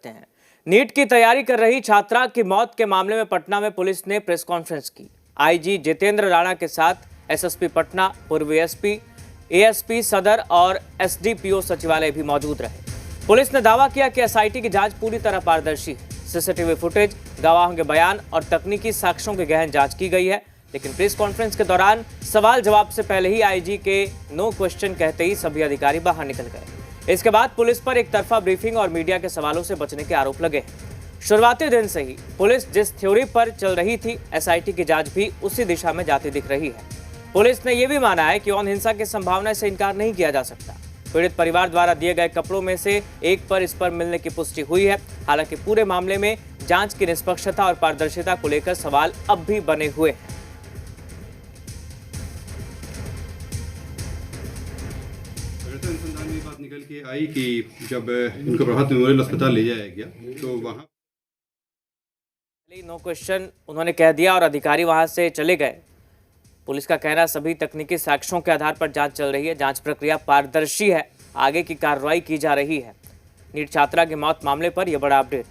देखते हैं। नीट की तैयारी कर रही छात्रा की मौत के मामले में पटना में पुलिस ने प्रेस कॉन्फ्रेंस की। आईजी जितेंद्र राणा के साथ एसएसपी पटना, पूर्व एसपी, एएसपी सदर और एसडीपीओ सचिवालय भी मौजूद रहे। पुलिस ने दावा किया कि एसआईटी की जांच पूरी तरह पारदर्शी है। सीसीटीवी फुटेज, गवाहों के बयान और तकनीकी साक्ष्यों की गहन जांच की गई है। लेकिन प्रेस कॉन्फ्रेंस के दौरान सवाल जवाब से पहले ही आईजी के नो क्वेश्चन कहते ही सभी अधिकारी बाहर निकल गए। इसके बाद पुलिस पर एक तरफा ब्रीफिंग और मीडिया के सवालों से बचने के आरोप लगे हैं। शुरुआती दिन से ही पुलिस जिस थ्योरी पर चल रही थी, एसआईटी की जांच भी उसी दिशा में जाती दिख रही है। पुलिस ने यह भी माना है कि यौन हिंसा की संभावना से इनकार नहीं किया जा सकता। पीड़ित परिवार द्वारा दिए गए कपड़ों में से एक पर इस पर मिलने की पुष्टि हुई है। हालांकि पूरे मामले में जांच की निष्पक्षता और पारदर्शिता को लेकर सवाल अब भी बने हुए हैं। अनुसंधान में बात निकल के आई कि जब इनको प्रभात मेमोरियल अस्पताल ले जाया गया तो वहां नो क्वेश्चन उन्होंने कह दिया और अधिकारी वहां से चले गए। पुलिस का कहना सभी तकनीकी साक्ष्यों के आधार पर जांच चल रही है, जांच प्रक्रिया पारदर्शी है, आगे की कार्रवाई की जा रही है। नीट छात्रा की मौत मामले पर यह बड़ा अपडेट।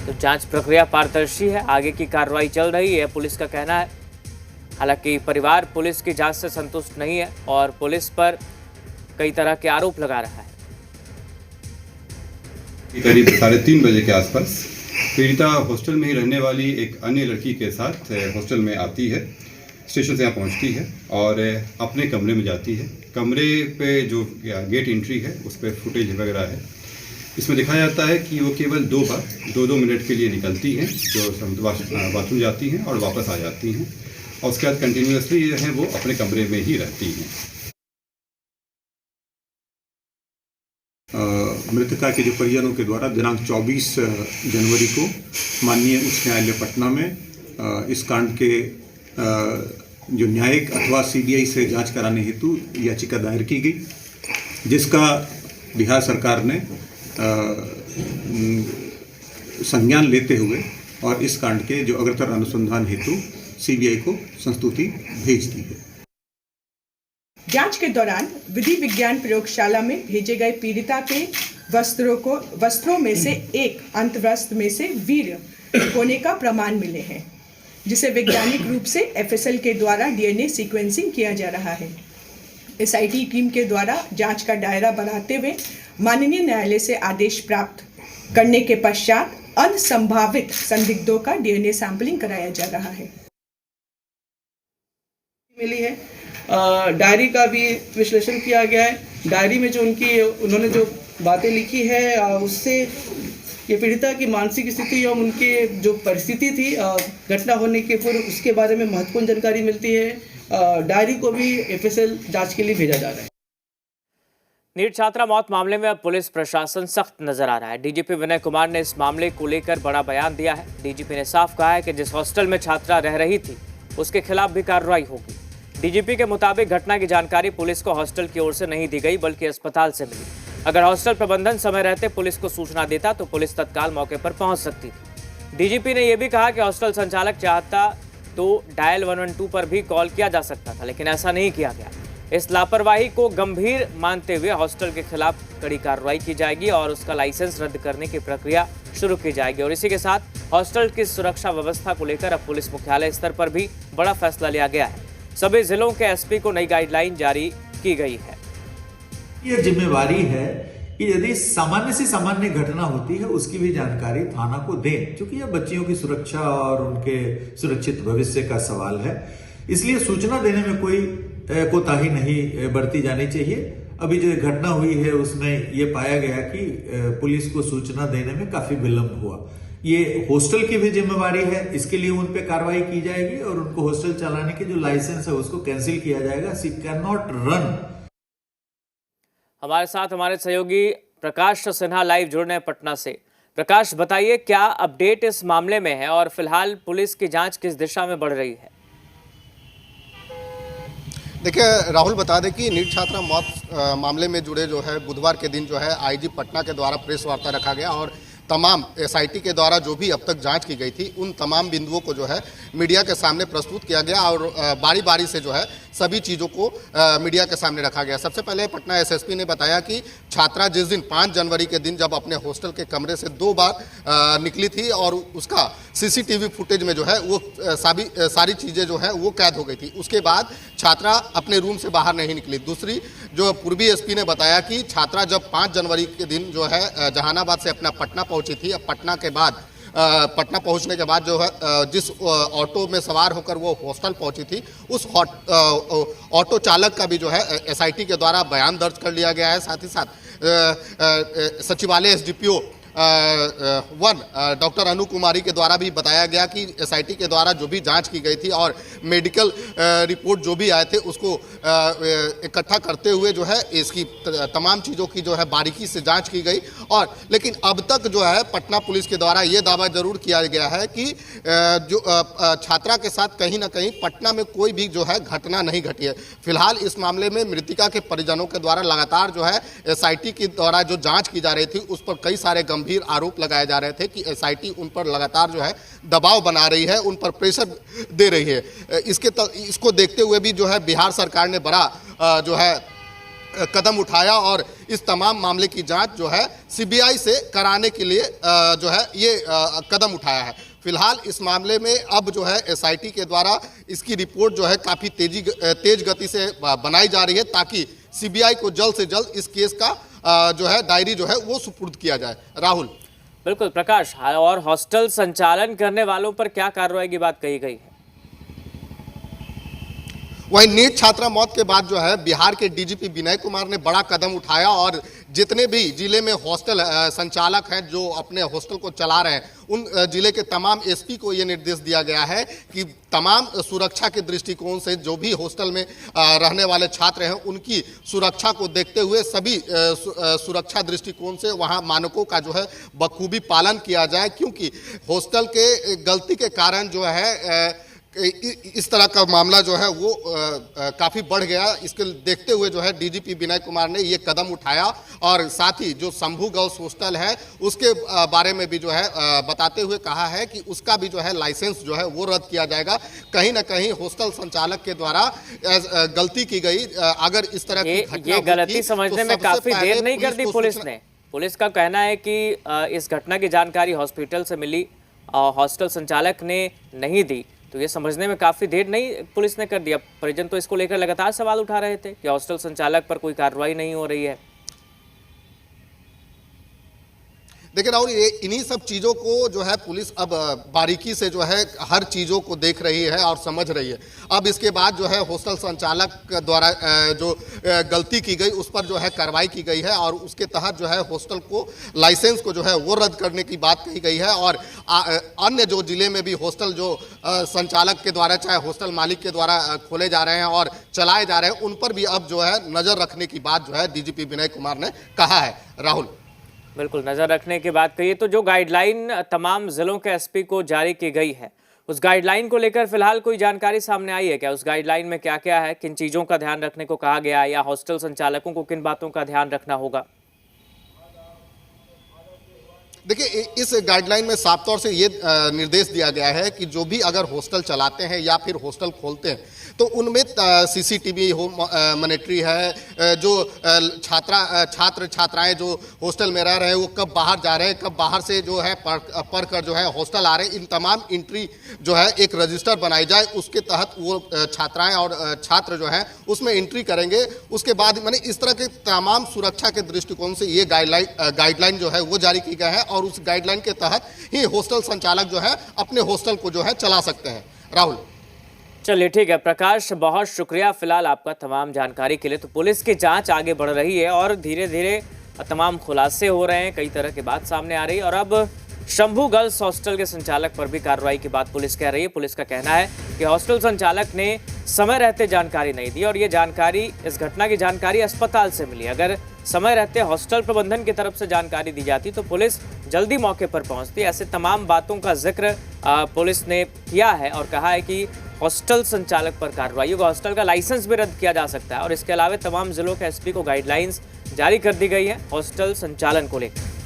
तो जांच प्रक्रिया पारदर्शी है, आगे की कार्रवाई चल रही है, पुलिस का कहना है। हालांकि परिवार पुलिस की जांच से संतुष्ट नहीं है और पुलिस पर कई तरह के आरोप लगा रहा है। करीब 3:30 बजे के आसपास पीड़िता हॉस्टल में ही रहने वाली एक अन्य लड़की के साथ हॉस्टल में आती है, स्टेशन से यहाँ पहुँचती है और अपने कमरे में जाती है। कमरे पे जो गेट एंट्री है उस पर फुटेज वगैरह है। इसमें दिखाया जाता है कि वो केवल 2 बार 2-2 मिनट के लिए निकलती हैं, जो बाथरूम जाती हैं और वापस आ जाती हैं, और उसके बाद कंटिन्यूसली जो है वो अपने कमरे में ही रहती हैं। मृतका के जो परिजनों के द्वारा दिनांक 24 जनवरी को माननीय उच्च न्यायालय पटना में इस कांड के जो न्यायिक अथवा सीबीआई से जांच कराने हेतु याचिका दायर की गई, जिसका बिहार सरकार ने संज्ञान लेते हुए और इस कांड के जो अग्रतर अनुसंधान हेतु सीबीआई को संस्तुति भेज दी है। जांच के दौरान विधि विज्ञान प्रयोगशाला में भेजे गए पीड़िता के वस्त्रों में से एक अंतवस्त्र में से वीर्य होने का प्रमाण मिले हैं, जिसे वैज्ञानिक रूप से एफएसएल के द्वारा डीएनए सीक्वेंसिंग किया जा रहा है। एसआईटी टीम के द्वारा जांच का दायरा बढ़ाते हुए माननीय न्यायालय से आदेश प्राप्त करने के पश्चात अन्य संभावित संदिग्धों का डीएनए सैंपलिंग कराया जा रहा है। मिली है, डायरी का भी विश्लेषण किया गया है। डायरी में जो उन्होंने जो बातें लिखी है उससे ये पीड़िता की मानसिक स्थिति एवं उनके जो परिस्थिति थी घटना होने के पूर्व, उसके बारे में महत्वपूर्ण जानकारी मिलती है। डायरी को भी एफएसएल जांच के लिए भेजा जा रहा है। नीट छात्रा मौत मामले में अब पुलिस प्रशासन सख्त नजर आ रहा है। डीजीपी विनय कुमार ने इस मामले को लेकर बड़ा बयान दिया है। डीजीपी ने साफ कहा है कि जिस हॉस्टल में छात्रा रह रही थी उसके खिलाफ भी कार्रवाई होगी। डीजीपी के मुताबिक घटना की जानकारी पुलिस को हॉस्टल की ओर से नहीं दी गई, बल्कि अस्पताल से मिली। अगर हॉस्टल प्रबंधन समय रहते पुलिस को सूचना देता तो पुलिस तत्काल मौके पर पहुंच सकती थी। डीजीपी ने यह भी कहा कि हॉस्टल संचालक चाहता तो डायल 112 पर भी कॉल किया जा सकता था, लेकिन ऐसा नहीं किया गया। इस लापरवाही को गंभीर मानते हुए हॉस्टल के खिलाफ कड़ी कार्रवाई की जाएगी और उसका लाइसेंस रद्द करने की प्रक्रिया शुरू की जाएगी। और इसी के साथ हॉस्टल की सुरक्षा व्यवस्था को लेकर अब पुलिस मुख्यालय स्तर पर भी बड़ा फैसला लिया गया है। सभी जिलों के एसपी को नई गाइडलाइन जारी की गई है। ये जिम्मेवारी है कि यदि सामान्य से सामान्य घटना होती है उसकी भी जानकारी थाना को दें, क्योंकि यह बच्चियों की सुरक्षा और उनके सुरक्षित भविष्य का सवाल है। इसलिए सूचना देने में कोई कोताही नहीं बरती जानी चाहिए। अभी जो घटना हुई है उसमें यह पाया गया कि पुलिस को सूचना देने में काफी विलंब हुआ। ये हॉस्टल की भी जिम्मेवारी है, इसके लिए उन पे कार्रवाई की जाएगी और उनको हॉस्टल चलाने के जो लाइसेंस है उसको कैंसिल किया जाएगा। She can not run. हमारे साथ हमारे सहयोगी प्रकाश सिन्हा लाइव जुड़ रहे हैं पटना से। प्रकाश, बताइए क्या अपडेट इस मामले में है और फिलहाल पुलिस की जांच किस दिशा में बढ़ रही है? देखिए राहुल, बता दें कि नीट छात्रा मौत मामले में जुड़े जो है बुधवार के दिन जो है आईजी पटना के द्वारा प्रेस वार्ता रखा गया और तमाम एसआईटी के द्वारा जो भी अब तक जांच की गई थी उन तमाम बिंदुओं को जो है मीडिया के सामने प्रस्तुत किया गया और बारी बारी से जो है सभी चीज़ों को मीडिया के सामने रखा गया। सबसे पहले पटना एसएसपी ने बताया कि छात्रा जिस दिन 5 जनवरी के दिन जब अपने हॉस्टल के कमरे से 2 बार निकली थी और उसका सीसीटीवी फुटेज में जो है वो सारी चीज़ें जो है वो कैद हो गई थी। उसके बाद छात्रा अपने रूम से बाहर नहीं निकली। दूसरी जो पूर्वी एसपी ने बताया कि छात्रा जब 5 जनवरी के दिन जो है जहानाबाद से अपना पटना पहुंची थी, अब पटना के बाद पटना पहुंचने के बाद जो है जिस ऑटो में सवार होकर वो हॉस्टल पहुंची थी उस ऑटो चालक का भी जो है एसआईटी के द्वारा बयान दर्ज कर लिया गया है। साथ ही साथ सचिवालय एसडीपीओ डॉक्टर अनु कुमारी के द्वारा भी बताया गया कि एसआईटी के द्वारा जो भी जांच की गई थी और मेडिकल रिपोर्ट जो भी आए थे उसको इकट्ठा करते हुए जो है इसकी तमाम चीज़ों की जो है बारीकी से जांच की गई। और लेकिन अब तक जो है पटना पुलिस के द्वारा ये दावा जरूर किया गया है कि जो छात्रा के साथ कहीं ना कहीं पटना में कोई भी जो है घटना नहीं घटी है। फिलहाल इस मामले में मृतिका के परिजनों के द्वारा लगातार जो है एसआईटी के द्वारा जो जाँच की जा रही थी उस पर कई सारे गंभीर आरोप लगाए जा रहे थे कि एसआईटी उन पर लगातार जो है दबाव बना रही है, उन पर प्रेशर दे रही है। इसको देखते हुए भी जो है बिहार सरकार ने बड़ा जो है कदम उठाया और इस तमाम मामले की जांच जो है सीबीआई से कराने के लिए जो है ये कदम उठाया है। फिलहाल इस मामले में अब जो है एसआईटी के द्वारा इसकी रिपोर्ट जो है काफ़ी तेज गति से बनाई जा रही है ताकि सीबीआई को जल्द से जल्द इस केस का जो है डायरी जो है वो सुपुर्द किया जाए। राहुल। बिल्कुल प्रकाश, और हॉस्टल संचालन करने वालों पर क्या कार्रवाई की बात कही गई है? वहीं नीट छात्रा मौत के बाद जो है बिहार के डीजीपी विनय कुमार ने बड़ा कदम उठाया और जितने भी जिले में हॉस्टल संचालक हैं जो अपने हॉस्टल को चला रहे हैं उन जिले के तमाम एसपी को ये निर्देश दिया गया है कि तमाम सुरक्षा के दृष्टिकोण से जो भी हॉस्टल में रहने वाले छात्र हैं उनकी सुरक्षा को देखते हुए सभी सुरक्षा दृष्टिकोण से वहाँ मानकों का जो है बखूबी पालन किया जाए, क्योंकि हॉस्टल के गलती के कारण जो है इस तरह का मामला जो है वो काफ़ी बढ़ गया। इसके देखते हुए जो है डीजीपी विनय कुमार ने ये कदम उठाया और साथ ही जो शंभू गर्ल्स हॉस्टल है उसके बारे में भी जो है बताते हुए कहा है कि उसका भी जो है लाइसेंस जो है वो रद्द किया जाएगा। कहीं ना कहीं हॉस्टल संचालक के द्वारा गलती की गई। अगर इस तरह की घटना ये गलती समझने में काफ़ी देर नहीं कर दी पुलिस ने। पुलिस का कहना है कि इस घटना की जानकारी हॉस्पिटल से मिली और हॉस्टल संचालक ने नहीं दी, तो ये समझने में काफ़ी देर नहीं पुलिस ने कर दिया। परिजन तो इसको लेकर लगातार सवाल उठा रहे थे कि हॉस्टल संचालक पर कोई कार्रवाई नहीं हो रही है। देखिए राहुल, ये इन्हीं सब चीज़ों को जो है पुलिस अब बारीकी से जो है हर चीज़ों को देख रही है और समझ रही है। अब इसके बाद जो है हॉस्टल संचालक द्वारा जो गलती की गई उस पर जो है कार्रवाई की गई है और उसके तहत जो है हॉस्टल को लाइसेंस को जो है वो रद्द करने की बात कही गई है। और अन्य जो जिले में भी हॉस्टल जो संचालक के द्वारा चाहे हॉस्टल मालिक के द्वारा खोले जा रहे हैं और चलाए जा रहे हैं उन पर भी अब जो है नज़र रखने की बात जो है डीजीपी विनय कुमार ने कहा है। राहुल। बिल्कुल, नज़र रखने की बात कही तो जो गाइडलाइन तमाम जिलों के एसपी को जारी की गई है उस गाइडलाइन को लेकर फिलहाल कोई जानकारी सामने आई है क्या? उस गाइडलाइन में क्या क्या है, किन चीज़ों का ध्यान रखने को कहा गया है या हॉस्टल संचालकों को किन बातों का ध्यान रखना होगा? देखिए इस गाइडलाइन में साफ तौर से ये निर्देश दिया गया है कि जो भी अगर हॉस्टल चलाते हैं या फिर हॉस्टल खोलते हैं तो उनमें सीसीटीवी हो मॉनिटरी है। जो छात्र छात्राएं जो हॉस्टल में रह रहे हैं वो कब बाहर जा रहे हैं, कब बाहर से जो है पढ़ कर जो है हॉस्टल आ रहे हैं, इन तमाम एंट्री जो है एक रजिस्टर बनाई जाए। उसके तहत वो छात्राएं और छात्र जो है उसमें एंट्री करेंगे। उसके बाद मैंने इस तरह के तमाम सुरक्षा के दृष्टिकोण से ये गाइडलाइन जो है वो जारी की गई है और उस गाइडलाइन के तहत ही हॉस्टल संचालक जो है अपने हॉस्टल को जो है चला सकते हैं। राहुल। चलिए ठीक है प्रकाश, बहुत शुक्रिया फिलहाल आपका तमाम जानकारी के लिए। तो पुलिस की जांच आगे बढ़ रही है और धीरे धीरे तमाम खुलासे हो रहे हैं, कई तरह की बात सामने आ रही है और अब शंभू गर्ल्स हॉस्टल के संचालक पर भी कार्रवाई की बात पुलिस कह रही है। पुलिस का कहना है कि हॉस्टल संचालक ने समय रहते जानकारी नहीं दी और ये जानकारी, इस घटना की जानकारी अस्पताल से मिली। अगर समय रहते हॉस्टल प्रबंधन की तरफ से जानकारी दी जाती तो पुलिस जल्दी मौके पर पहुंचती। ऐसे तमाम बातों का जिक्र पुलिस ने किया है और कहा है कि हॉस्टल संचालक पर कार्रवाई होगी। हॉस्टल का लाइसेंस भी रद्द किया जा सकता है और इसके अलावा तमाम जिलों के एसपी को गाइडलाइंस जारी कर दी गई है हॉस्टल संचालन को लेकर।